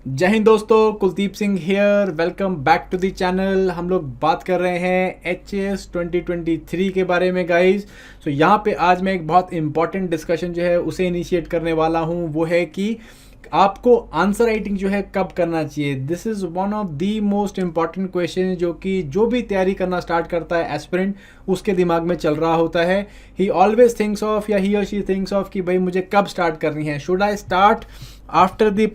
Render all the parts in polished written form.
जय हिंद दोस्तों, Kuldeep Singh here. Welcome back to the channel. हम लोग बात कर रहे हैं HS 2023 के बारे में गाइस। सो यहाँ पे आज मैं एक बहुत इंपॉर्टेंट डिस्कशन जो है उसे इनिशिएट करने वाला हूँ। वो है कि आपको आंसर राइटिंग जो है कब करना चाहिए। This is one of the most important question जो कि जो भी तैयारी करना स्टार्ट करता है एस्पिरेंट, उसके दिमाग में चल रहा होता है। ही ऑलवेज थिंक्स ऑफ या ही और शी थिंक्स ऑफ कि भाई मुझे कब स्टार्ट करनी है। Should I start after the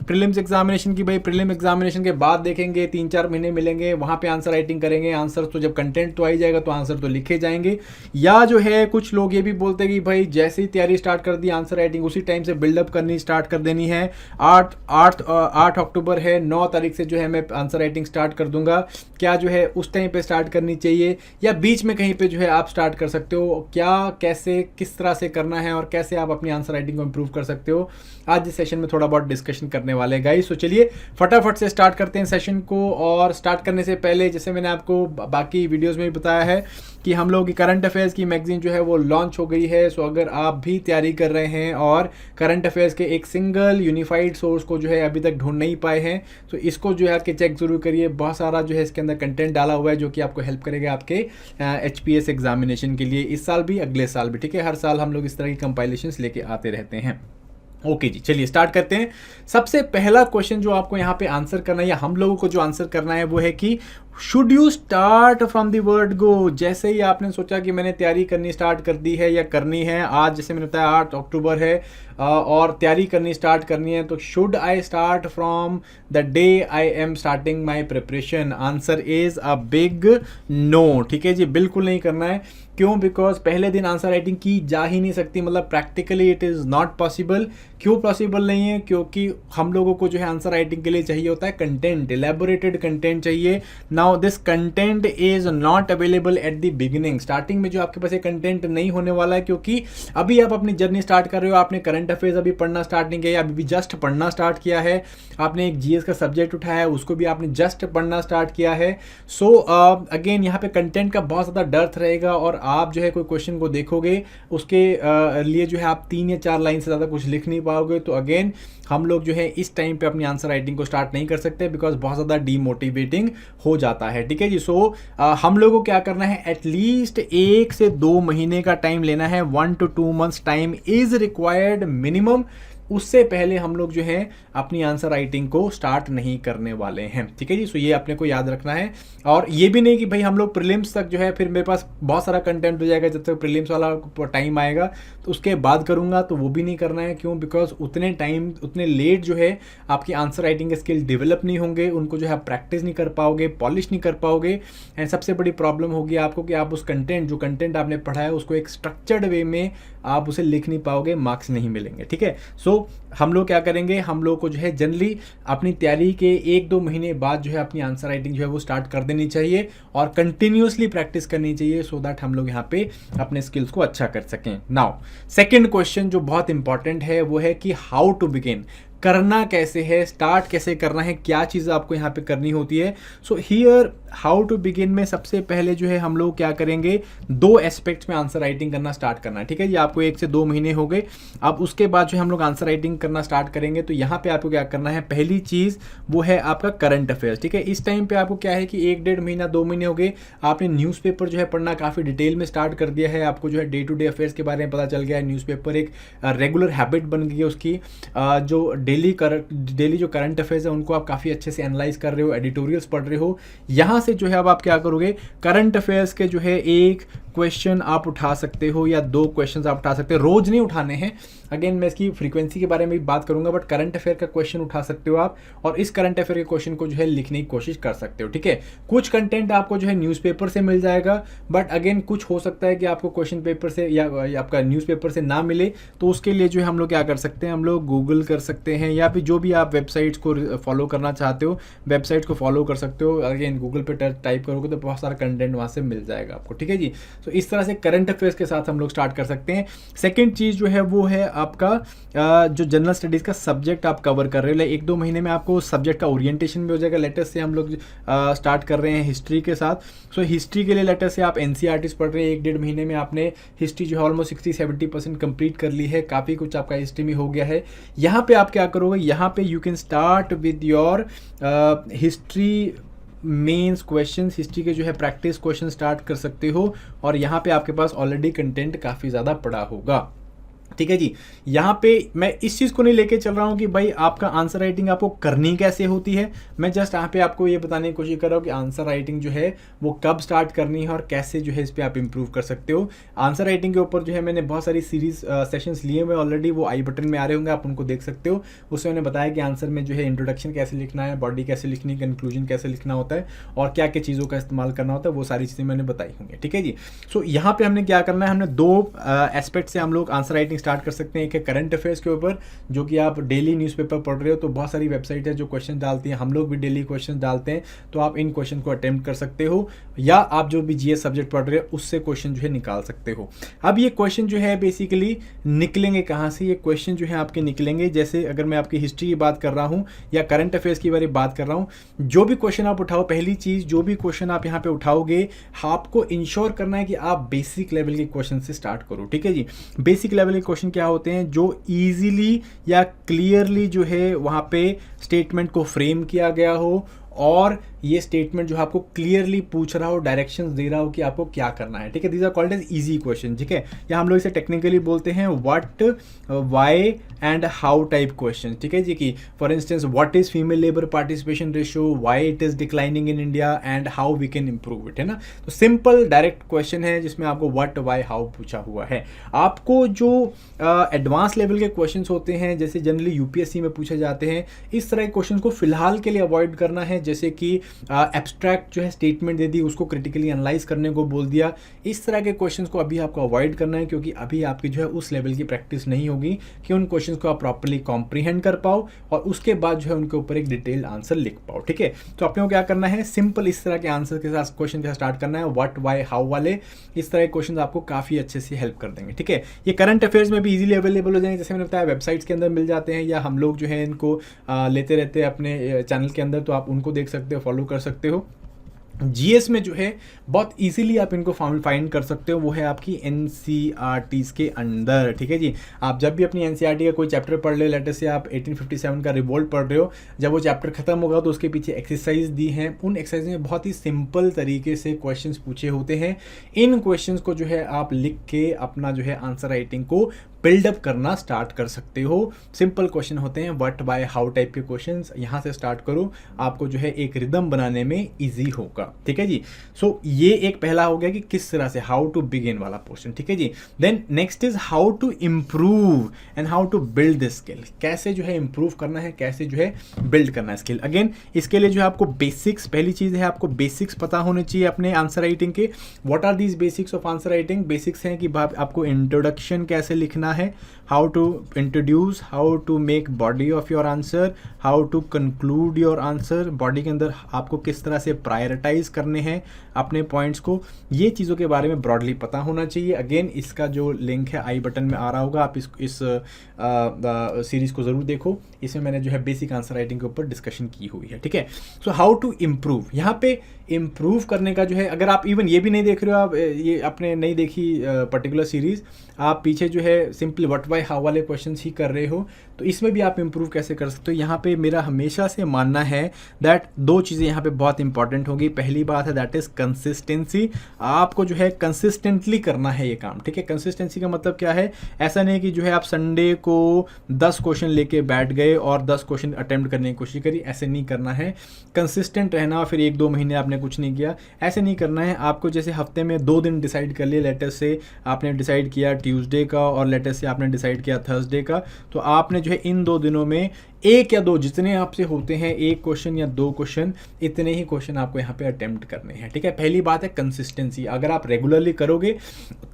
prelims examination की भाई प्रीलिम एग्जामिनेशन के बाद देखेंगे, 3-4 महीने मिलेंगे, वहाँ पे आंसर राइटिंग करेंगे। आंसर तो जब कंटेंट तो आ ही जाएगा तो आंसर तो लिखे जाएंगे। या जो है कुछ लोग ये भी बोलते हैं कि भाई जैसे ही तैयारी स्टार्ट कर दी आंसर राइटिंग उसी टाइम से बिल्डअप करनी स्टार्ट कर देनी है। 8 अक्टूबर है, 9 तारीख से जो है मैं आंसर राइटिंग स्टार्ट कर दूंगा। क्या जो है उस टाइम पे स्टार्ट करनी चाहिए या बीच में कहीं पे जो है आप स्टार्ट कर सकते हो? क्या कैसे किस तरह से करना है और कैसे आप अपनी आंसर राइटिंग को इम्प्रूव कर सकते हो, आज इस सेशन में थोड़ा बहुत डिस्कशन करने वाले हैं गाइस। तो चलिए फटाफट से स्टार्ट करते हैं सेशन को। और स्टार्ट करने से पहले जैसे मैंने आपको बाकी वीडियोस में भी बताया है कि हम लोग की करंट अफेयर्स की मैगजीन जो है वो लॉन्च हो गई है। सो अगर आप भी तैयारी कर रहे हैं और करंट अफेयर्स के एक सिंगल यूनिफाइड सोर्स को जो है अभी तक ढूंढ नहीं पाए हैं तो इसको जो है आके चेक जरूर करिए। बहुत सारा जो है इसके अंदर कंटेंट डाला हुआ है जो कि आपको हेल्प करेगा आपके HPS एग्जामिनेशन के लिए, इस साल भी अगले साल भी। ठीक है, हर साल हम लोग इस तरह की कंपाइलेशंस लेके आते रहते हैं। ओके जी, चलिए स्टार्ट करते हैं। सबसे पहला क्वेश्चन जो आपको यहाँ पे आंसर करना है या हम लोगों को जो आंसर करना है वो है कि should you start from the word go. जैसे ही आपने सोचा कि मैंने तैयारी करनी स्टार्ट कर दी है या करनी है, आज जैसे मैंने बताया 8 अक्टूबर है और तैयारी करनी स्टार्ट करनी है, तो should I start from the day I am starting my preparation? Answer is a big no. ठीक है जी, बिल्कुल नहीं करना है। क्यों? बिकॉज पहले दिन आंसर राइटिंग की जा ही नहीं सकती, मतलब practically it is not possible. क्यों पॉसिबल नहीं है? क्योंकि हम लोगों को जो है आंसर राइटिंग के लिए चाहिए होता है कंटेंट, एलेबोरेटेड कंटेंट चाहिए। Now this content is not available at the beginning. Starting में जो आपके पास ये कंटेंट नहीं होने वाला है क्योंकि अभी आप अपनी जर्नी स्टार्ट कर रहे हो। आपने करंट अफेयर्स अभी पढ़ना स्टार्ट नहीं किया, अभी भी जस्ट पढ़ना स्टार्ट किया है। आपने एक GS का सब्जेक्ट उठाया है, उसको भी आपने जस्ट पढ़ना स्टार्ट किया है। सो अगेन यहाँ पे कंटेंट का बहुत ज़्यादा डर्थ रहेगा और आप जो है कोई क्वेश्चन को देखोगे उसके लिए जो है आप 3 या 4 लाइन से ज़्यादा कुछ लिख नहीं पाओगे। तो अगेन हम लोग जो है इस टाइम पे अपनी आंसर राइटिंग को स्टार्ट नहीं कर सकते बिकॉज बहुत ज़्यादा डीमोटिवेटिंग हो जाता है। ठीक है जी। सो हम लोग को क्या करना है, एटलीस्ट 1 से 2 महीने का टाइम लेना है। 1 to 2 months time is required minimum. उससे पहले हम लोग जो है अपनी आंसर राइटिंग को स्टार्ट नहीं करने वाले हैं। ठीक है जी। सो ये अपने को याद रखना है। और ये भी नहीं कि भाई हम लोग प्रीलिम्स तक जो है फिर मेरे पास बहुत सारा कंटेंट हो जाएगा, जब तक प्रीलिम्स वाला टाइम आएगा तो उसके बाद करूंगा, तो वो भी नहीं करना है। क्यों? बिकॉज उतने टाइम उतने लेट जो है आपकी आंसर राइटिंग के स्किल डेवलप नहीं होंगे, उनको जो है आप प्रैक्टिस नहीं कर पाओगे, पॉलिश नहीं कर पाओगे। एंड सबसे बड़ी प्रॉब्लम होगी आपको कि आप उस जो कंटेंट आपने पढ़ा है उसको एक स्ट्रक्चर्ड वे में आप उसे लिख नहीं पाओगे, मार्क्स नहीं मिलेंगे। ठीक है। सो हम लोग क्या करेंगे, हम लोग को जो है जनरली अपनी तैयारी के 1-2 महीने बाद जो है अपनी आंसर राइटिंग जो है वो स्टार्ट कर देनी चाहिए और कंटिन्यूसली प्रैक्टिस करनी चाहिए सो दैट हम लोग यहाँ पे अपने स्किल्स को अच्छा कर सकें। नाउ सेकंड क्वेश्चन जो बहुत इंपॉर्टेंट है वो है कि हाउ टू बिगिन, करना कैसे है, स्टार्ट कैसे करना है, क्या चीज़ आपको यहाँ पे करनी होती है। So here how to begin में सबसे पहले जो है हम लोग क्या करेंगे, 2 एस्पेक्ट्स में आंसर राइटिंग करना स्टार्ट करना है। ठीक है, ये आपको 1 से 2 महीने हो गए। अब उसके बाद जो हम लोग आंसर राइटिंग करना स्टार्ट करेंगे तो यहाँ पे आपको क्या करना है, पहली चीज़ वो है आपका करंट अफेयर्स। ठीक है, इस टाइम पे आपको क्या है कि 1-1.5 महीना 2 महीने हो गए, आपने न्यूज़पेपर जो है पढ़ना काफ़ी डिटेल में स्टार्ट कर दिया है। आपको जो है डे टू डे अफेयर्स के बारे में पता चल गया है, न्यूज़पेपर एक रेगुलर हैबिट बन गई है उसकी। जो डेली जो करंट अफेयर्स है उनको आप काफ़ी अच्छे से एनालाइज कर रहे हो, एडिटोरियल्स पढ़ रहे हो। यहाँ से जो है अब आप क्या करोगे, करंट अफेयर्स के जो है 1 क्वेश्चन आप उठा सकते हो या 2 क्वेश्चन आप उठा सकते हो। रोज नहीं उठाने हैं, अगेन मैं इसकी फ्रीक्वेंसी के बारे में भी बात करूंगा, बट करंट अफेयर का क्वेश्चन उठा सकते हो आप और इस करंट अफेयर के क्वेश्चन को जो है लिखने की कोशिश कर सकते हो। ठीक है, कुछ कंटेंट आपको जो है न्यूज़पेपर से मिल जाएगा, बट अगेन कुछ हो सकता है कि आपको क्वेश्चन पेपर से या आपका न्यूज़पेपर से ना मिले, तो उसके लिए जो है हम लोग क्या कर सकते हैं, हम लोग गूगल कर सकते हैं या फिर जो भी आप वेबसाइट्स को फॉलो करना चाहते हो वेबसाइट को फॉलो कर सकते हो। अगेन गूगल पे टाइप करोगे तो बहुत सारा कंटेंट वहाँ से मिल जाएगा आपको। ठीक है जी। तो इस तरह से करंट अफेयर्स के साथ हम लोग स्टार्ट कर सकते हैं। सेकंड चीज़ जो है वो है आपका जो जनरल स्टडीज़ का सब्जेक्ट आप कवर कर रहे हो, 1-2 महीने में आपको सब्जेक्ट का ओरिएंटेशन भी हो जाएगा। लेटेस्ट से हम लोग स्टार्ट कर रहे हैं हिस्ट्री के साथ। सो हिस्ट्री के लिए लेटेस्ट से आप NCERTs पढ़ रहे हैं, 1-1.5 महीने में आपने हिस्ट्री जो है ऑलमोस्ट 60-70% कंप्लीट कर ली है, काफ़ी कुछ आपका हिस्ट्री में हो गया है। यहाँ पे आप क्या करोगे, यहाँ पे you can start with your history mains questions, history के जो है प्रैक्टिस क्वेश्चन स्टार्ट कर सकते हो, और यहाँ पे आपके पास ऑलरेडी कंटेंट काफ़ी ज़्यादा पड़ा होगा। ठीक है जी। यहाँ पे मैं इस चीज़ को नहीं लेके चल रहा हूँ कि भाई आपका आंसर राइटिंग आपको करनी कैसे होती है, मैं जस्ट यहाँ पे आपको ये बताने की कोशिश कर रहा हूँ कि आंसर राइटिंग जो है वो कब स्टार्ट करनी है और कैसे जो है इस पर आप इंप्रूव कर सकते हो। आंसर राइटिंग के ऊपर जो है मैंने बहुत सारी सीरीज सेशंस लिए हुए ऑलरेडी, वो आई बटन में आ रहे होंगे, आप उनको देख सकते हो। उसमें मैंने बताया कि आंसर में जो है इंट्रोडक्शन कैसे लिखना है, बॉडी कैसे लिखनी, कंक्लूजन कैसे लिखना होता है, और क्या क्या चीज़ों का इस्तेमाल करना होता है, वो सारी चीज़ें मैंने बताई होंगी। ठीक है जी। सो यहाँ पे हमने क्या करना है, हमने दो एस्पेक्ट से हम लोग आंसर राइटिंग स्टार्ट कर सकते हैं। एक है करंट अफेयर्स के ऊपर, जो कि आप डेली न्यूज़पेपर पढ़ रहे हो तो बहुत सारी वेबसाइट है जो क्वेश्चन डालती हैं, हम लोग भी डेली क्वेश्चन डालते हैं, तो आप इन क्वेश्चन को अटेम्प्ट कर सकते हो, या आप जो भी जीएस सब्जेक्ट पढ़ रहे हो उससे क्वेश्चन जो है निकाल सकते हो। अब ये क्वेश्चन जो है बेसिकली निकलेंगे कहाँ से, ये क्वेश्चन जो है आपके निकलेंगे, जैसे अगर मैं आपकी हिस्ट्री की बात कर रहा हूँ या करंट अफेयर्स की बारे में बात कर रहा हूँ, जो भी क्वेश्चन आप उठाओ, पहली चीज़ जो भी क्वेश्चन आप यहाँ पे उठाओगे, आपको इंश्योर करना है कि आप बेसिक लेवल के क्वेश्चन से स्टार्ट करो। ठीक है जी। बेसिक लेवल के क्वेश्चन क्या होते हैं, जो इजीली या क्लियरली जो है वहाँ पे स्टेटमेंट को फ्रेम किया गया हो, और ये स्टेटमेंट जो है आपको क्लियरली पूछ रहा हो, डायरेक्शंस दे रहा हो कि आपको क्या करना है। ठीक है, these are called as easy question. ठीक है, या हम लोग इसे टेक्निकली बोलते हैं what, why and how type question. ठीक है जी, कि for instance what is female labour participation ratio, why it is declining in India and how we can improve it, है ना। तो सिंपल डायरेक्ट क्वेश्चन है जिसमें आपको व्हाट, व्हाई, हाउ पूछा हुआ है। आपको जो एडवांस लेवल के क्वेश्चन होते हैं, जैसे जनरली यूपीएससी में पूछे जाते हैं, इस तरह के क्वेश्चन को फिलहाल के लिए अवॉइड करना है। जैसे कि एब्स्ट्रैक्ट जो है स्टेटमेंट दे दी, उसको क्रिटिकली एनालाइज करने को बोल दिया, इस तरह के क्वेश्चंस को अभी आपको अवॉइड करना है, क्योंकि अभी आपकी जो है उस लेवल की प्रैक्टिस नहीं होगी कि उन क्वेश्चंस को आप प्रॉपर्ली कॉम्प्रीहेंड कर पाओ और उसके बाद जो है उनके ऊपर एक डिटेल्ड आंसर लिख पाओ। ठीक है, तो अपने को क्या करना है, सिंपल इस तरह के आंसर के साथ क्वेश्चन के साथ स्टार्ट करना है। व्हाट, व्हाई, हाउ वाले इस तरह के क्वेश्चन आपको काफ़ी अच्छे से हेल्प कर देंगे। ठीक है, ये करंट अफेयर्स में भी इजीली अवेलेबल हो जाएंगे, जैसे मैंने बताया वेबसाइट्स के अंदर मिल जाते हैं, या हम लोग जो है इनको लेते रहते हैं अपने चैनल के अंदर, तो आप उनको देख सकते हो, फॉलो कर सकते हो। जीएस में जो है बहुत इजीली आप इनको फाइंड कर सकते हो, वो है आपकी एनसीईआरटीज के अंदर। ठीक है जी, आप जब भी अपनी एनसीईआरटी का कोई चैप्टर पढ़ रहे हो, लेटर से आप 1857 का रिवोल्ट पढ़ रहे हो, जब वो चैप्टर खत्म होगा तो उसके पीछे एक्सरसाइज दी हैं, उन एक्सरसाइज में बहुत ही सिंपल तरीके से क्वेश्चंस पूछे होते हैं। इन क्वेश्चंस को जो है आप लिख के अपना जो है आंसर राइटिंग को बिल्डअप करना स्टार्ट कर सकते हो। सिंपल क्वेश्चन होते हैं, व्हाट, व्हाई, हाउ टाइप के क्वेश्चंस, यहाँ से स्टार्ट करो, आपको जो है एक रिदम बनाने में इजी होगा। ठीक है जी, सो ये एक पहला हो गया कि किस तरह से, हाउ टू बिगिन वाला पोर्शन। ठीक है जी, then next is how to improve and how to build this skill. कैसे जो है इम्प्रूव करना है, कैसे जो है बिल्ड करना है स्किल। अगेन इसके लिए जो है आपको बेसिक्स, पहली चीज़ है आपको बेसिक्स पता होने चाहिए अपने आंसर राइटिंग के। What are these basics of answer writing? Basics हैं कि आपको इंट्रोडक्शन कैसे लिखना है, how to introduce, how to make body of your answer, how to conclude your answer, body के अंदर आपको किस तरह से प्रायोरिटाइज करने हैं अपने पॉइंट्स को, ये चीज़ों के बारे में ब्रॉडली पता होना चाहिए। अगेन इसका जो लिंक है आई बटन में आ रहा होगा, आप इस सीरीज़ को ज़रूर देखो, इसमें मैंने जो है बेसिक आंसर राइटिंग के ऊपर डिस्कशन की हुई है। ठीक है, सो हाउ टू इम्प्रूव, यहाँ पे इम्प्रूव करने का जो है, अगर आप इवन ये भी नहीं देख रहे हो, आप ये आपने नहीं देखी पर्टिकुलर सीरीज़, आप पीछे जो है सिंपल व्हाट, व्हाई, हाउ वाले क्वेश्चंस ही कर रहे हो, तो इसमें भी आप इम्प्रूव कैसे कर सकते हो। यहाँ पे मेरा हमेशा से मानना है दैट दो चीज़ें यहाँ पे बहुत इंपॉर्टेंट होगी। पहली बात है दैट इज़ कंसिस्टेंसी, आपको जो है कंसिस्टेंटली करना है ये काम। ठीक है, कंसिस्टेंसी का मतलब क्या है, ऐसा नहीं कि जो है आप संडे को 10 क्वेश्चन लेके बैठ गए और 10 क्वेश्चन अटेम्प्ट करने की कोशिश करी, ऐसे नहीं करना है। कंसिस्टेंट रहना, फिर 1-2 महीने आपने कुछ नहीं किया, ऐसे नहीं करना है। आपको जैसे हफ्ते में 2 दिन डिसाइड कर लिए, लेटर से आपने डिसाइड किया ट्यूसडे का और लेटर से आपने डिसाइड किया थर्सडे का, तो आपने जो है इन 2 दिनों में 1 या 2 जितने आपसे होते हैं, 1 क्वेश्चन या 2 क्वेश्चन, इतने ही क्वेश्चन आपको यहाँ पे अटेम्प्ट करने हैं। ठीक है, पहली बात है कंसिस्टेंसी, अगर आप रेगुलरली करोगे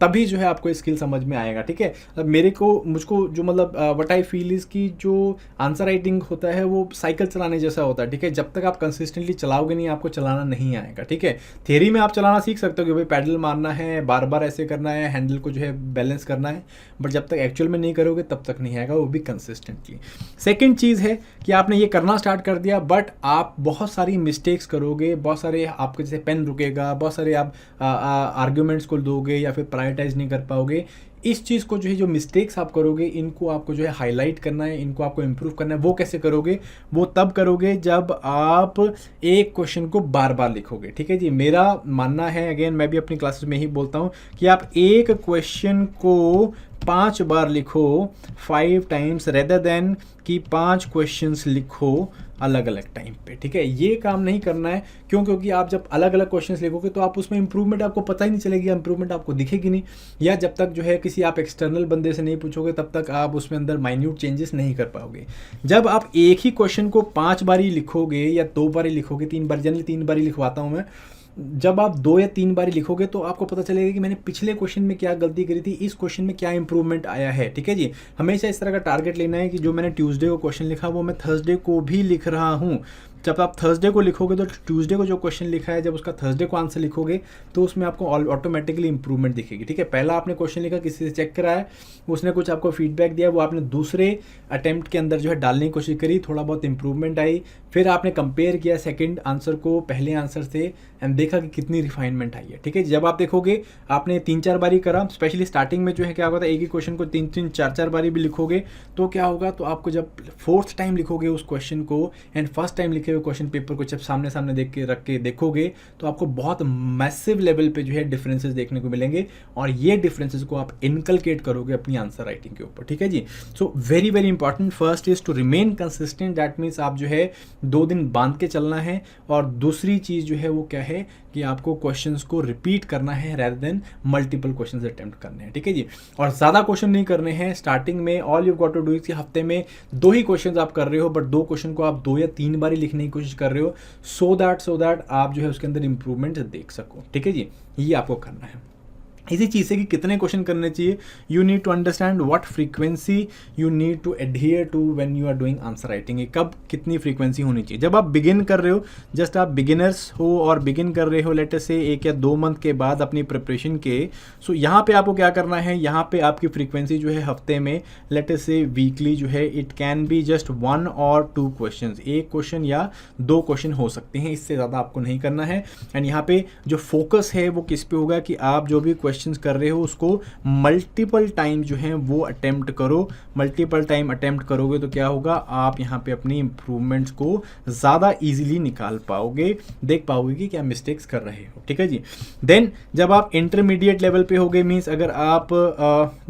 तभी जो है आपको स्किल समझ में आएगा। ठीक है, अब मुझको जो मतलब व्हाट आई फील इज कि जो आंसर राइटिंग होता है वो साइकिल चलाने जैसा होता है। ठीक है, जब तक आप कंसिस्टेंटली चलाओगे नहीं, आपको चलाना नहीं आएगा। ठीक है, थियरी में आप चलाना सीख सकते हो कि भाई पैडल मारना है, बार बार ऐसे करना है, हैंडल को जो है बैलेंस करना है, बट जब तक एक्चुअल में नहीं करोगे तब तक नहीं आएगा, वो भी कंसिस्टेंटली। सेकेंड चीज़ है कि आपने ये करना स्टार्ट कर दिया, बट आप बहुत सारी मिस्टेक्स करोगे, बहुत सारे आपके जैसे पेन रुकेगा, बहुत सारे आप आर्ग्यूमेंट्स को दोगे या फिर प्रायोरिटाइज नहीं कर पाओगे। इस चीज़ को जो है, जो मिस्टेक्स आप करोगे इनको आपको जो है हाईलाइट करना है, इनको आपको इम्प्रूव करना है। वो कैसे करोगे? वो तब करोगे जब आप एक क्वेश्चन को बार बार लिखोगे। ठीक है जी, मेरा मानना है, अगेन मैं भी अपनी क्लासेस में ही बोलता हूँ कि आप एक क्वेश्चन को 5 बार लिखो, 5 टाइम्स, रेदर देन कि 5 क्वेश्चंस लिखो अलग अलग टाइम पे। ठीक है, ये काम नहीं करना है। क्यों? क्योंकि आप जब अलग अलग क्वेश्चंस लिखोगे तो आप उसमें इंप्रूवमेंट आपको पता ही नहीं चलेगी, इंप्रूवमेंट आपको दिखेगी नहीं, या जब तक जो है किसी आप एक्सटर्नल बंदे से नहीं पूछोगे तब तक आप उसमें अंदर माइन्यूट चेंजेस नहीं कर पाओगे। जब आप एक ही क्वेश्चन को 5 बारी लिखोगे या 2 बारी लिखोगे, 3 बार, जनरली 3 बारी लिखवाता हूँ मैं, जब आप 2 या 3 बारी लिखोगे तो आपको पता चलेगा कि मैंने पिछले क्वेश्चन में क्या गलती करी थी, इस क्वेश्चन में क्या इंप्रूवमेंट आया है। ठीक है जी, हमेशा इस तरह का टारगेट लेना है कि जो मैंने ट्यूसडे को क्वेश्चन लिखा वो मैं थर्सडे को भी लिख रहा हूँ। जब आप थर्सडे को लिखोगे तो ट्यूसडे को जो क्वेश्चन लिखा है, जब उसका थर्सडे को आंसर लिखोगे तो उसमें आपको ऑटोमेटिकली इंप्रूवमेंट दिखेगी। ठीक है, पहला आपने क्वेश्चन लिखा, किसी से चेक कराया, उसने कुछ आपको फीडबैक दिया, वो आपने दूसरे अटेम्प्ट के अंदर जो है डालने की कोशिश करी, थोड़ा बहुत इंप्रूवमेंट आई, फिर आपने कंपेयर किया सेकंड आंसर को पहले आंसर से एंड देखा कि कितनी रिफाइनमेंट आई है। ठीक है, जब आप देखोगे आपने 3-4 बारी करा, स्पेशली स्टार्टिंग में जो है क्या होता है, एक ही क्वेश्चन को 3-3, 4-4 बारी भी लिखोगे तो क्या होगा, तो आपको जब 4th टाइम लिखोगे उस क्वेश्चन को एंड फर्स्ट टाइम लिखे हुए क्वेश्चन पेपर को जब सामने सामने देख के रख के देखोगे तो आपको बहुत मैसिव लेवल पे जो है डिफरेंसेस देखने को मिलेंगे, और ये डिफरेंसेस को आप इनकलकेट करोगे अपनी आंसर राइटिंग के ऊपर। ठीक है जी, so very very important, first is to remain consistent, that means आप जो है 2 दिन बांध के चलना है, और दूसरी चीज जो है वो क्या है कि आपको क्वेश्चंस को रिपीट करना है rather than multiple questions attempt करने हैं। ठीक है जी, और ज्यादा क्वेश्चन नहीं करने हैं स्टार्टिंग में। All you got to do is, हफ्ते में 2 ही क्वेश्चंस आप कर रहे हो, बट 2 क्वेश्चन को आप 2 या 3 बारी लिखने की कोशिश कर रहे हो, सो दैट आप जो है उसके अंदर इंप्रूवमेंट देख सको। ठीक है जी, ये आपको करना है। इसी चीज़ से कि कितने क्वेश्चन करने चाहिए, you need to understand what frequency you need to adhere to when you are doing answer writing. कब कितनी फ्रीक्वेंसी होनी चाहिए। जब आप बिगिन कर रहे हो, जस्ट आप बिगिनर्स हो और बिगिन कर रहे हो लेट अस से 1 या 2 मंथ के बाद अपनी प्रिपरेशन के, सो यहाँ पे आपको क्या करना है, यहाँ पे आपकी फ्रीक्वेंसी जो है हफ्ते में लेट अस से वीकली जो है, इट कैन बी जस्ट 1 और 2 क्वेश्चन, 1 क्वेश्चन या 2 क्वेश्चन हो सकते हैं, इससे ज़्यादा आपको नहीं करना है। एंड यहाँ पे जो फोकस है वो किस पे होगा कि आप जो भी क्वेश्चंस कर रहे हो उसको मल्टीपल टाइम जो है वो अटेम्प्ट करो। मल्टीपल टाइम अटेम्प्ट करोगे तो क्या होगा, आप यहाँ पे अपनी इंप्रूवमेंट्स को ज़्यादा इजीली निकाल पाओगे, देख पाओगे कि क्या मिस्टेक्स कर रहे हो। ठीक है जी, देन जब आप इंटरमीडिएट लेवल पे हो गए, मीन्स अगर आप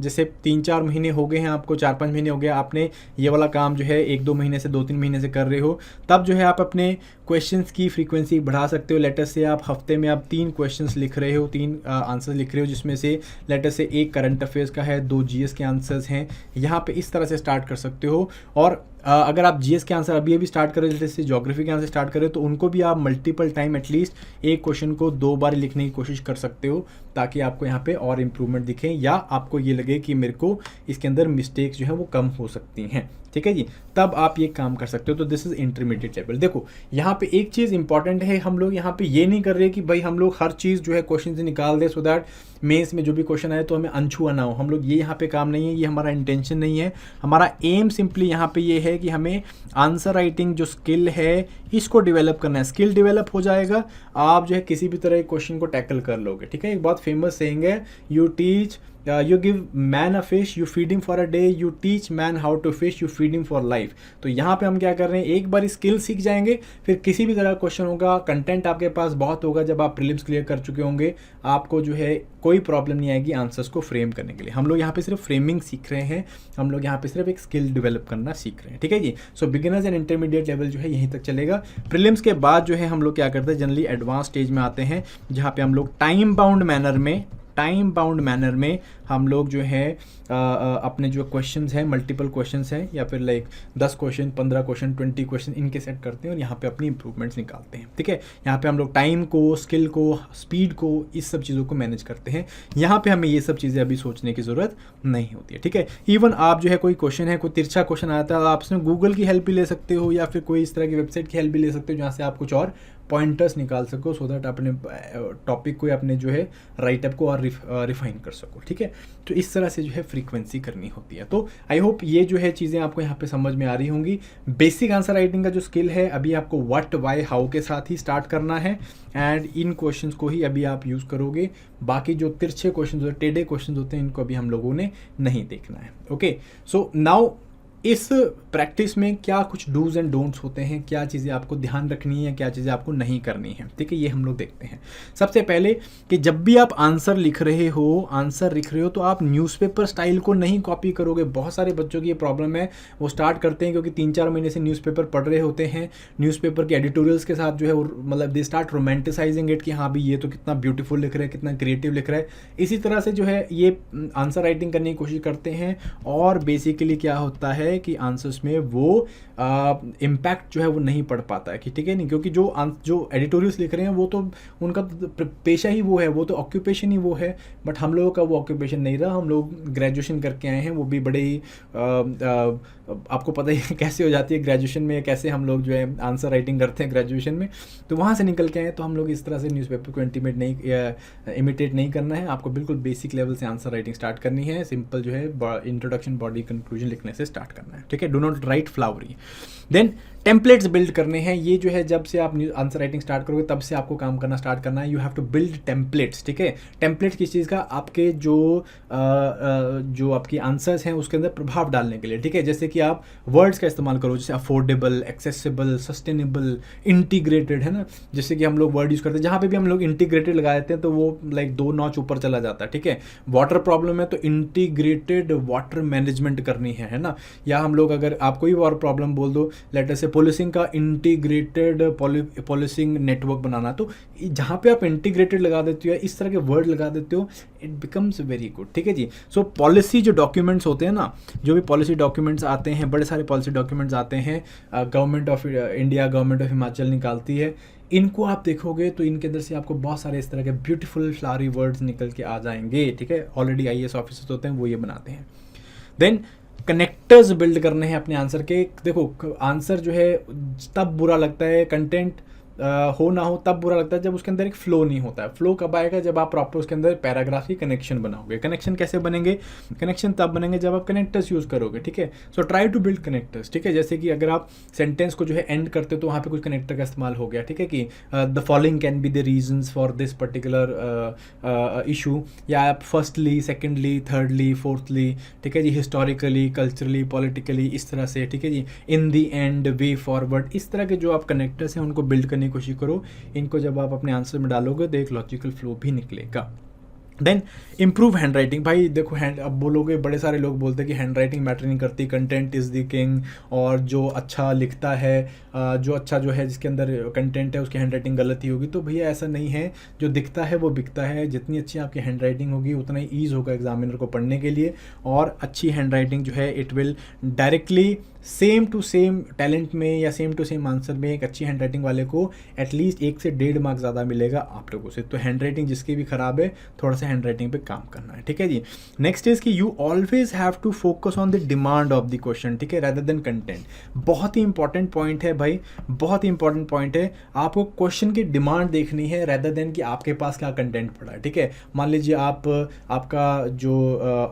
जैसे 3-4 महीने हो गए हैं आपको, 4-5 महीने हो गया आपने ये वाला काम जो है 1-2 महीने से 2-3 महीने से कर रहे हो, तब जो है आप अपने क्वेश्चंस की फ्रीक्वेंसी बढ़ा सकते हो। लेटर से आप हफ्ते में आप 3 क्वेश्चंस लिख रहे हो, 3 आंसर लिख रहे हो, जिसमें से लेटर से 1 करंट अफेयर्स का है, 2 जीएस के आंसर्स हैं। यहाँ पे इस तरह से स्टार्ट कर सकते हो। और अगर आप जीएस के आंसर अभी स्टार्ट करें, जैसे ज्योग्राफी के आंसर स्टार्ट करें, तो उनको भी आप मल्टीपल टाइम एटलीस्ट एक क्वेश्चन को 2 बार लिखने की कोशिश कर सकते हो, ताकि आपको यहाँ पे और इम्प्रूवमेंट दिखे, या आपको ये लगे कि मेरे को इसके अंदर मिस्टेक्स जो है वो कम हो सकती हैं। ठीक है जी, तब आप ये काम कर सकते हो। तो दिस इज इंटरमीडिएट लेवल। देखो यहाँ पे एक चीज़ इंपॉर्टेंट है, हम लोग यहाँ पे ये नहीं कर रहे कि भाई हम लोग हर चीज़ जो है क्वेश्चन से निकाल दे, सो दैट मेंस में जो भी क्वेश्चन आए तो हमें अनछुआ ना हो। हम लोग ये यहाँ पे काम नहीं है, ये हमारा इंटेंशन नहीं है। हमारा एम सिंपली यहाँ पे ये है कि हमें आंसर राइटिंग जो स्किल है इसको डेवलप करना है। स्किल डेवलप हो जाएगा, आप जो है किसी भी तरह के क्वेश्चन को टैकल कर लोगे। ठीक है, एक बहुत फेमस सेइंग है, you give man a fish, you feed him for a day, you teach man how to fish, you feed him for life। तो यहाँ पे हम क्या कर रहे हैं, एक बार स्किल सीख जाएंगे, फिर किसी भी तरह का क्वेश्चन होगा, कंटेंट आपके पास बहुत होगा, जब आप प्रीलिम्स क्लियर कर चुके होंगे, आपको जो है कोई प्रॉब्लम नहीं आएगी आंसर्स को फ्रेम करने के लिए। हम लोग यहाँ पे सिर्फ फ्रेमिंग सीख रहे हैं, हम लोग यहाँ पे सिर्फ एक स्किल डेवलप करना सीख रहे हैं। ठीक है जी, सो बिगिनर्स एंड इंटरमीडिएट लेवल जो है यहीं तक चलेगा। प्रीलिम्स के बाद जो है हम लोग क्या करते हैं, जनरली एडवांस स्टेज में आते हैं, जहाँ पे हम लोग टाइम बाउंड मैनर में हम लोग जो है अपने जो क्वेश्चंस हैं, मल्टीपल क्वेश्चंस हैं, या फिर लाइक 10 क्वेश्चन, 15 क्वेश्चन, 20 क्वेश्चन, इनके सेट करते हैं और यहाँ पे अपनी इंप्रूवमेंट्स निकालते हैं। ठीक है, यहाँ पे हम लोग टाइम को, स्किल को, स्पीड को, इस सब चीज़ों को मैनेज करते हैं। यहाँ पे हमें ये सब चीज़ें अभी सोचने की ज़रूरत नहीं होती है। ठीक है, इवन आप जो है कोई क्वेश्चन है, कोई तिरछा क्वेश्चन आता है, आप उसमें गूगल की हेल्प भी ले सकते हो, या फिर कोई इस तरह की वेबसाइट की हेल्प भी ले सकते हो, जहाँ से आप कुछ और पॉइंटर्स निकाल सको, सो दैट अपने टॉपिक को, अपने जो है राइटअप को और रिफाइन कर सको, ठीक है। तो इस तरह से जो है फ्रीक्वेंसी करनी होती है। तो आई होप ये जो है चीज़ें आपको यहाँ पे समझ में आ रही होंगी। बेसिक आंसर राइटिंग का जो स्किल है अभी आपको व्हाट, वाई, हाउ के साथ ही स्टार्ट करना है, एंड इन क्वेश्चंस को ही अभी आप यूज़ करोगे। बाकी जो तिरछे क्वेश्चंस होते हैं, टेढ़े क्वेश्चंस होते हैं, इनको अभी हम लोगों ने नहीं देखना है। ओके, सो नाउ इस प्रैक्टिस में क्या कुछ डूज एंड डोंट्स होते हैं, क्या चीज़ें आपको ध्यान रखनी है, क्या चीज़ें आपको नहीं करनी है, ठीक है, ये हम लोग देखते हैं। सबसे पहले कि जब भी आप आंसर लिख रहे हो तो आप न्यूज़पेपर स्टाइल को नहीं कॉपी करोगे। बहुत सारे बच्चों की ये प्रॉब्लम है, वो स्टार्ट करते हैं क्योंकि 3-4 महीने से न्यूज़पेपर पढ़ रहे होते हैं, न्यूज़पेपर के एडिटोरियल्स के साथ जो है मतलब दे स्टार्ट रोमांटिसाइजिंग इट कि हाँ भी ये तो कितना ब्यूटीफुल लिख रहा है, कितना क्रिएटिव लिख रहा है। इसी तरह से जो है ये आंसर राइटिंग करने की कोशिश करते हैं, और बेसिकली क्या होता है कि आंसर्स में वो इम्पैक्ट जो है वो नहीं पड़ पाता है कि ठीक है नहीं, क्योंकि जो एडिटोरियल्स लिख रहे हैं वो तो उनका पेशा ही वो है, वो तो ऑक्यूपेशन ही वो है। बट हम लोगों का वो ऑक्यूपेशन नहीं रहा, हम लोग ग्रेजुएशन करके आए हैं, वो भी बड़े ही आपको पता ही कैसे हो जाती है ग्रेजुएशन में, कैसे हम लोग जो है आंसर राइटिंग करते हैं ग्रेजुएशन में। तो वहाँ से निकल के आए, तो हम लोग इस तरह से न्यूज़पेपर को इमिटेट नहीं करना है। आपको बिल्कुल बेसिक लेवल से आंसर राइटिंग स्टार्ट करनी है। सिंपल जो है इंट्रोडक्शन, बॉडी, कंक्लूजन लिखने से स्टार्ट करना है, ठीक है। Do not write flowery. Then templates build करने हैं। ये जो है जब से आप आंसर राइटिंग स्टार्ट करोगे तब से आपको काम करना स्टार्ट करना है। You have to build templates, ठीक है। टेम्पलेट्स किस चीज़ का? आपके जो आपकी आंसर्स हैं उसके अंदर प्रभाव डालने के लिए, ठीक है। जैसे कि आप वर्ड्स का इस्तेमाल करो, जैसे अफोर्डेबल, एक्सेसिबल, सस्टेनेबल, इंटीग्रेटेड, है ना। जैसे कि हम लोग वर्ड यूज़ करते हैं, जहाँ पे भी हम लोग इंटीग्रेटेड लगा देते हैं तो वो लाइक 2 नॉच ऊपर चला जाता है, ठीक है। वाटर प्रॉब्लम है तो इंटीग्रेटेड वाटर मैनेजमेंट करनी है ना। या हम लोग अगर आप कोई और प्रॉब्लम बोल दो, लेटर से पॉलिसिंग का इंटीग्रेटेड पॉलिसिंग नेटवर्क बनाना, तो जहाँ पे आप इंटीग्रेटेड लगा देते हो या इस तरह के वर्ड लगा देते हो, इट बिकम्स वेरी गुड, ठीक है जी। सो पॉलिसी जो डॉक्यूमेंट्स होते हैं ना, जो भी पॉलिसी डॉक्यूमेंट्स आते हैं, बड़े सारे पॉलिसी डॉक्यूमेंट्स आते हैं, government of India, government of Himachal निकालती है, इनको आप देखोगे तो इनके अंदर से आपको बहुत सारे इस तरह के ब्यूटीफुल फ्लावरी वर्ड्स निकल के आ जाएंगे, ठीक है। ऑलरेडी IAS ऑफिसर्स होते हैं, वो ये बनाते हैं। देन कनेक्टर्स बिल्ड करने हैं अपने आंसर के। देखो आंसर जो है तब बुरा लगता है, कंटेंट हो ना हो तब बुरा लगता है जब उसके अंदर एक फ्लो नहीं होता है। फ्लो कब आएगा? जब आप प्रॉपर उसके अंदर पैराग्राफ की कनेक्शन बनाओगे। कनेक्शन कैसे बनेंगे? कनेक्शन तब बनेंगे जब आप कनेक्टर्स यूज़ करोगे, ठीक है। So try to build connectors, ठीक है। जैसे कि अगर आप सेंटेंस को जो है एंड करते हो तो वहाँ पे कुछ कनेक्टर का इस्तेमाल हो गया, ठीक है, कि the following can be the reasons for this particular issue, या आप फर्स्टली, सेकेंडली, थर्डली, फोर्थली, ठीक है जी, हिस्टोरिकली, कल्चरली, पॉलिटिकली, इस तरह से, ठीक है जी, इन दी एंड, वे फॉरवर्ड, इस तरह के जो आप कनेक्टर्स हैं उनको बिल्ड करने की कोशिश करो। इनको जब आप अपने आंसर में डालोगे तो एक लॉजिकल फ्लो भी निकलेगा। Then improve hand writing. भाई देखो अब बोलोगे, बड़े सारे लोग बोलते हैं कि हैंड राइटिंग मैटर नहीं करती, कंटेंट इज़ द किंग, और जो अच्छा लिखता है, जो अच्छा जो है जिसके अंदर कंटेंट है उसकी हैंड राइटिंग गलत ही होगी। तो भैया ऐसा नहीं है, जो दिखता है वो बिकता है। जितनी अच्छी आपकी हैंड राइटिंग होगी उतना ही ईज होगा एग्जामिनर को पढ़ने के लिए। और अच्छी हैंड राइटिंग जो है it will directly same to same talent में या सेम टू सेम आंसर में एक अच्छी हैंड राइटिंग वाले को एटलीस्ट 1 से 1.5 मार्क्स ज़्यादा मिलेगा आप लोगों से। तो हैंड राइटिंग जिसकी भी खराब है, थोड़ा सा हैंड राइटिंग पे काम करना है, ठीक है जी। नेक्स्ट इज कि you always have to focus on the demand of the question, ठीक है, रादर देन कंटेंट। बहुत ही इंपॉर्टेंट पॉइंट है भाई, बहुत ही इंपॉर्टेंट पॉइंट है। आपको क्वेश्चन की डिमांड देखनी है रादर देन कि आपके पास क्या कंटेंट पड़ा है, ठीक है। मान लीजिए आपका जो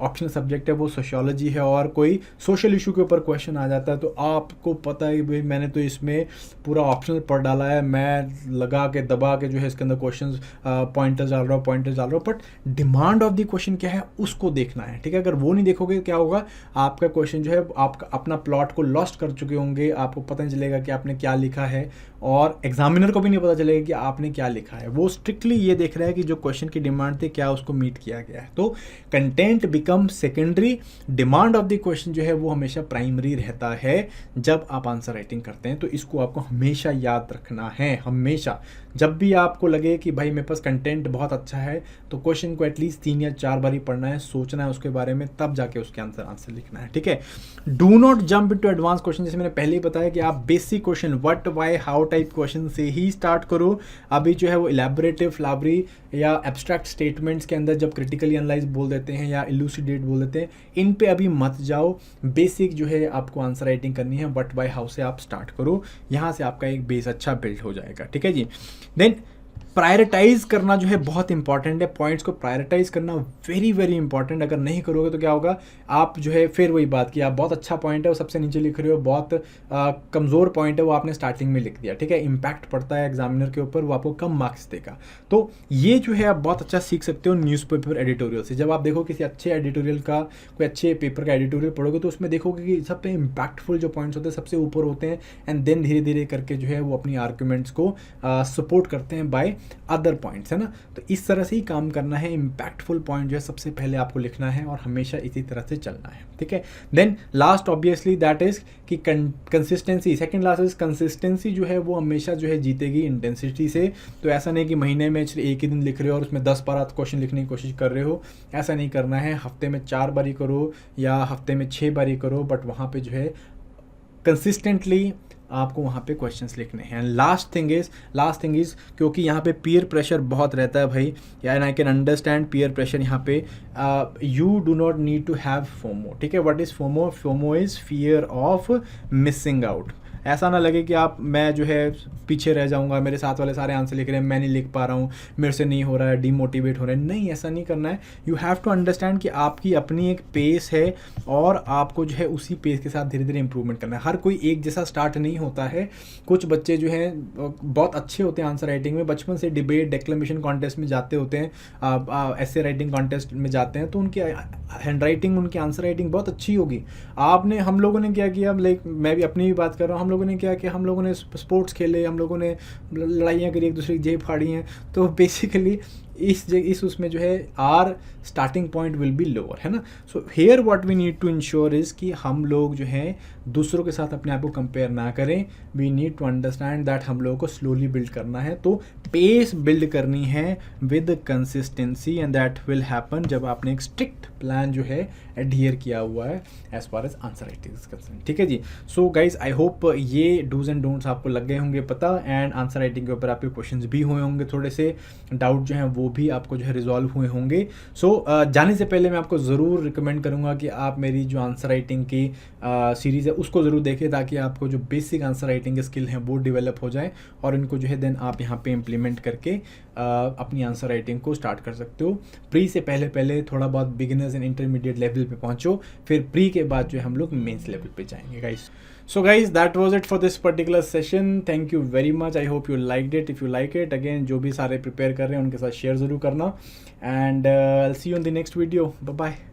ऑप्शनल सब्जेक्ट है वो सोशियोलॉजी है और कोई सोशल इशू के ऊपर क्वेश्चन आ जाता है, तो आपको पता है भाई मैंने तो इसमें पूरा ऑप्शनल पढ़ डाला है, मैं लगा के दबा के जो है इसके अंदर क्वेश्चंस पॉइंटर्स डाल रहा हूँ, but demand of the question क्या है उसको देखना है, ठीक है। अगर वो नहीं देखोगे क्या होगा, आपका क्वेश्चन जो है आपका अपना प्लॉट को लॉस्ट कर चुके होंगे, आपको पता नहीं चलेगा कि आपने क्या लिखा है, और एग्जामिनर को भी नहीं पता चलेगा कि आपने क्या लिखा है। वो स्ट्रिक्टली ये देख रहा है कि जो क्वेश्चन की डिमांड थी क्या उसको मीट किया गया है। तो content become secondary, demand of the question जो है वो हमेशा प्राइमरी रहता है जब आप आंसर राइटिंग करते हैं। तो इसको आपको हमेशा याद रखना है। हमेशा जब भी आपको लगे कि भाई मेरे पास कंटेंट बहुत अच्छा है, तो क्वेश्चन को एटलीस्ट 3 या 4 बार ही पढ़ना है, सोचना है उसके बारे में, तब जाके उसके आंसर लिखना है, ठीक है। Do not jump into advance question. जैसे मैंने पहले ही बताया कि आप basic question, what, why, how type question से ही स्टार्ट करो। अभी जो है वो इलैबोरेटिव, फ्लावरी या एब्स्ट्रैक्ट स्टेटमेंट्स के अंदर जब क्रिटिकली एनालाइज बोल देते हैं या इलूसिडेट बोल देते हैं, इन पे अभी मत जाओ। बेसिक जो है आपको आंसर राइटिंग करनी है, व्हाट, व्हाई, हाउ से आप स्टार्ट करो। यहाँ से आपका एक बेस अच्छा बिल्ड हो जाएगा, ठीक है जी। देन प्रायोरिटाइज करना जो है बहुत इंपॉर्टेंट है, पॉइंट्स को प्रायोरिटाइज करना वेरी वेरी इंपॉर्टेंट। अगर नहीं करोगे तो क्या होगा, आप जो है फिर वही बात की, आप बहुत अच्छा पॉइंट है वो सबसे नीचे लिख रहे हो, बहुत कमज़ोर पॉइंट है वो आपने स्टार्टिंग में लिख दिया, ठीक है, इम्पैक्ट पड़ता है एग्जामिनर के ऊपर, वो आपको कम मार्क्स देगा। तो ये जो है आप बहुत अच्छा सीख सकते हो न्यूज़पेपर एडिटोरियल से। जब आप देखो किसी अच्छे एडिटोरियल का, कोई अच्छे पेपर का एडिटोरियल पढ़ोगे तो उसमें देखोगे कि सबसे इम्पैक्टफुल जो पॉइंट्स होते हैं सबसे ऊपर होते हैं, एंड देन धीरे धीरे करके जो है वो अपनी आर्ग्यूमेंट्स को सपोर्ट करते हैं बाय अदर पॉइंट्स, है ना। तो इस तरह से ही काम करना है, इम्पैक्टफुल पॉइंट जो है सबसे पहले आपको लिखना है और हमेशा इसी तरह से चलना है, ठीक है। Then last obviously that is कि consistency, second last is consistency जो है वो हमेशा जो है जीतेगी इंटेंसिटी से। तो ऐसा नहीं कि महीने में सिर्फ एक ही दिन लिख रहे हो और उसमें 10-12 क्वेश्चन लिखने की कोशिश कर रहे हो, ऐसा नहीं करना है। हफ्ते में 4 बारी करो या हफ्ते में 6 बारी करो, बट वहाँ पे जो है कंसिस्टेंटली आपको वहाँ पे क्वेश्चंस लिखने हैं। लास्ट थिंग इज क्योंकि यहाँ पे पीयर प्रेशर बहुत रहता है भाई, and I can understand peer pressure यहाँ पे। You do not need to have FOMO, ठीक है। What is FOMO? FOMO is fear of missing out. ऐसा ना लगे कि आप, मैं जो है पीछे रह जाऊंगा, मेरे साथ वाले सारे आंसर लिख रहे हैं, मैं नहीं लिख पा रहा हूँ, मेरे से नहीं हो रहा है, डीमोटिवेट हो रहे हैं। नहीं, ऐसा नहीं करना है। यू हैव टू अंडरस्टैंड कि आपकी अपनी एक पेस है और आपको जो है उसी पेस के साथ धीरे धीरे इंप्रूवमेंट करना है। हर कोई एक जैसा स्टार्ट नहीं होता है। कुछ बच्चे जो हैं बहुत अच्छे होते हैं आंसर राइटिंग में, बचपन से डिबेट डेक्लेमेशन कॉन्टेस्ट में जाते होते हैं, ऐसे राइटिंग कॉन्टेस्ट में जाते हैं, तो उनकी हैंड राइटिंग, उनकी आंसर राइटिंग बहुत अच्छी होगी। हम लोगों ने क्या किया, लाइक मैं भी अपनी भी बात कर रहा हूँ, हम लोगों ने क्या किया, हम लोगों ने स्पोर्ट्स खेले, हम लोगों ने लड़ाइयाँ करी, एक दूसरे की जेब फाड़ी हैं। तो बेसिकली इस उसमें जो है our starting point will be lower, है ना। So here what we need to ensure is कि हम लोग जो है दूसरों के साथ अपने आप को कंपेयर ना करें। We need to understand that हम लोगों को स्लोली बिल्ड करना है, तो पेस बिल्ड करनी है with consistency, and that will happen जब आपने एक स्ट्रिक्ट प्लान जो है एडहियर किया हुआ है as far as answer writing is concern, ठीक है जी। सो गाइज आई होप ये डूज एंड डोंट्स आपको लग गए होंगे पता, एंड आंसर राइटिंग के ऊपर आपके क्वेश्चंस भी हुए होंगे, थोड़े से डाउट जो हैं वो भी आपको जो है रिजॉल्व हुए होंगे। सो जाने से पहले मैं आपको ज़रूर रिकमेंड करूँगा कि आप मेरी जो आंसर राइटिंग की सीरीज़ है उसको ज़रूर देखें, ताकि आपको जो बेसिक आंसर राइटिंग के स्किल हैं वो डेवलप हो जाए और इनको जो है देन आप यहाँ पे इम्प्लीमेंट करके अपनी आंसर राइटिंग को स्टार्ट कर सकते हो। प्री से पहले थोड़ा बहुत बिगिनर्स एंड इंटरमीडिएट लेवल पे पहुँचो, फिर प्री के बाद जो है हम लोग मेंस लेवल पे जाएंगे guys. So guys, that was it for this particular session. Thank you very much. I hope you liked it. If you like it, again जो भी सारे prepare कर रहे हैं उनके साथ share ज़रूर करना, and I'll see you in the next video. Bye bye.